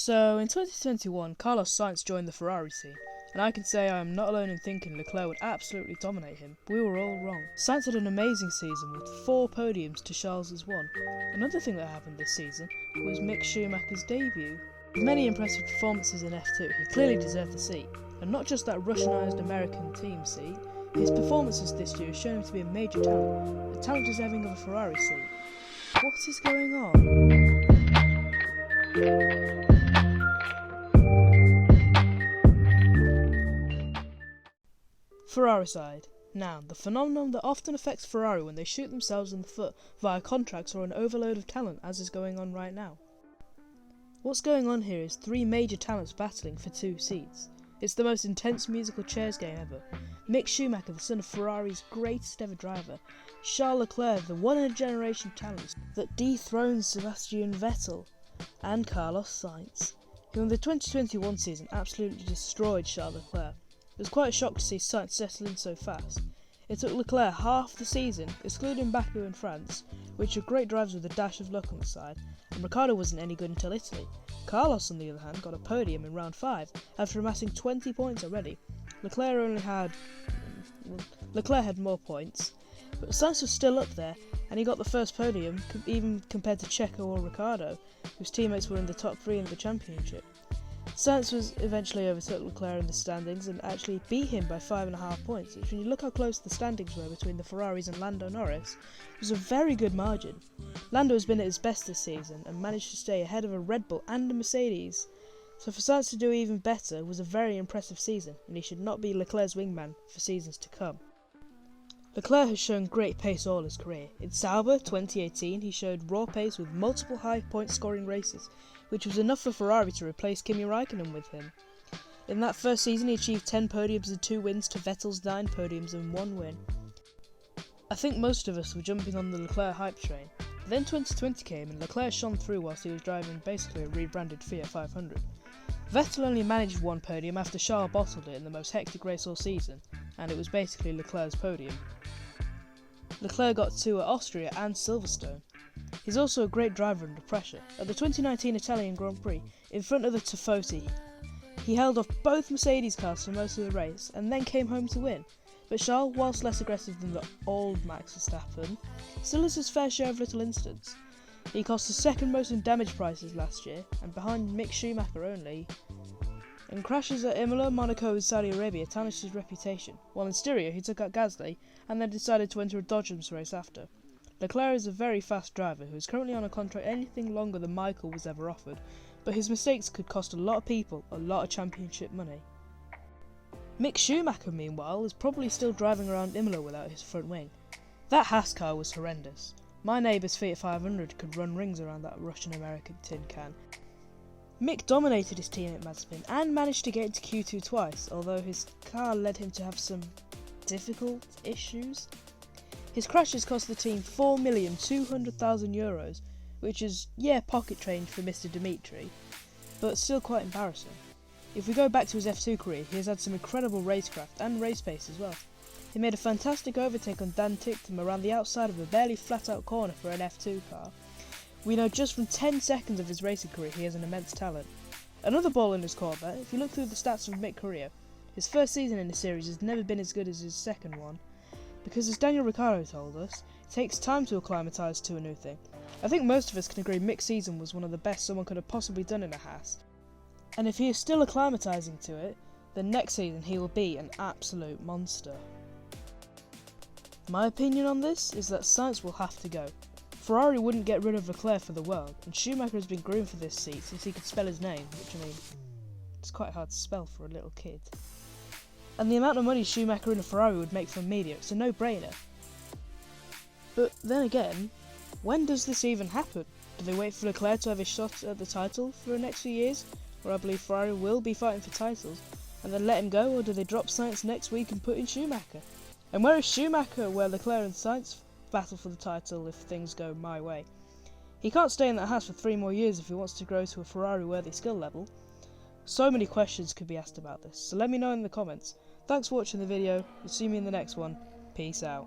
So, in 2021, Carlos Sainz joined the Ferrari scene, and I can say I am not alone in thinking Leclerc would absolutely dominate him. We were all wrong. Sainz had an amazing season with 4 podiums to Charles' 1. Another thing that happened this season was Mick Schumacher's debut. With many impressive performances in F2, he clearly deserved the seat, and not just that Russianised American team seat. His performances this year shown him to be a major talent, a talent deserving of a Ferrari seat. What is going on? Ferraricide. Noun, the phenomenon that often affects Ferrari when they shoot themselves in the foot via contracts or an overload of talent, as is going on right now. What's going on here is 3 major talents battling for 2 seats. It's the most intense musical chairs game ever. Mick Schumacher, the son of Ferrari's greatest ever driver, Charles Leclerc, the one-in-a-generation talent that dethrones Sebastian Vettel, and Carlos Sainz, who in the 2021 season absolutely destroyed Charles Leclerc. It was quite a shock to see Sainz settle in so fast. It took Leclerc half the season, excluding Baku and France, which are great drives with a dash of luck on the side, and Ricciardo wasn't any good until Italy. Carlos, on the other hand, got a podium in round 5, after amassing 20 points already. Leclerc had more points, but Sainz was still up there, and he got the first podium, even compared to Checo or Ricciardo, whose teammates were in the top 3 in the championship. Sainz was eventually overtook Leclerc in the standings and actually beat him by 5.5 points, which when you look how close the standings were between the Ferraris and Lando Norris, was a very good margin. Lando has been at his best this season and managed to stay ahead of a Red Bull and a Mercedes, so for Sainz to do even better was a very impressive season, and he should not be Leclerc's wingman for seasons to come. Leclerc has shown great pace all his career. In Sauber 2018 he showed raw pace with multiple high point scoring races, which was enough for Ferrari to replace Kimi Räikkönen with him. In that first season he achieved 10 podiums and 2 wins to Vettel's 9 podiums and 1 win. I think most of us were jumping on the Leclerc hype train. Then 2020 came and Leclerc shone through whilst he was driving basically a rebranded Fiat 500. Vettel only managed 1 podium after Charles bottled it in the most hectic race all season, and it was basically Leclerc's podium. Leclerc got 2 at Austria and Silverstone. He's also a great driver under pressure. At the 2019 Italian Grand Prix, in front of the Tifosi, he held off both Mercedes cars for most of the race and then came home to win. But Charles, whilst less aggressive than the old Max Verstappen, still has his fair share of little incidents. He cost the second most in damage prices last year, and behind Mick Schumacher only. In crashes at Imola, Monaco and Saudi Arabia tarnished his reputation, while in Styria he took out Gasly and then decided to enter a Dodgems race after. Leclerc is a very fast driver who is currently on a contract anything longer than Michael was ever offered, but his mistakes could cost a lot of people a lot of championship money. Mick Schumacher, meanwhile, is probably still driving around Imola without his front wing. That Haas car was horrendous. My neighbour's Fiat 500 could run rings around that Russian-American tin can. Mick dominated his team at Mazepin and managed to get into Q2 twice, although his car led him to have some difficult issues. His crashes cost the team €4,200,000, which is, pocket change for Mr. Dimitri, but still quite embarrassing. If we go back to his F2 career, he has had some incredible racecraft and race pace as well. He made a fantastic overtake on Dan Ticktum around the outside of a barely flat-out corner for an F2 car. We know just from 10 seconds of his racing career he has an immense talent. Another ball in his court there, if you look through the stats of Mick's career, his first season in the series has never been as good as his second one, because as Daniel Ricciardo told us, it takes time to acclimatise to a new thing. I think most of us can agree Mick's season was one of the best someone could have possibly done in a Haas, and if he is still acclimatising to it, then next season he will be an absolute monster. My opinion on this is that Sainz will have to go. Ferrari wouldn't get rid of Leclerc for the world, and Schumacher has been groomed for this seat since he could spell his name, which it's quite hard to spell for a little kid. And the amount of money Schumacher and a Ferrari would make from media, it's a no-brainer. But then again, when does this even happen? Do they wait for Leclerc to have his shot at the title for the next few years, where I believe Ferrari will be fighting for titles, and then let him go, or do they drop Sainz next week and put in Schumacher? And where is Schumacher where Leclerc and Sainz battle for the title if things go my way? He can't stay in that Haas for 3 more years if he wants to grow to a Ferrari-worthy skill level. So many questions could be asked about this, so let me know in the comments. Thanks for watching the video, you'll see me in the next one. Peace out.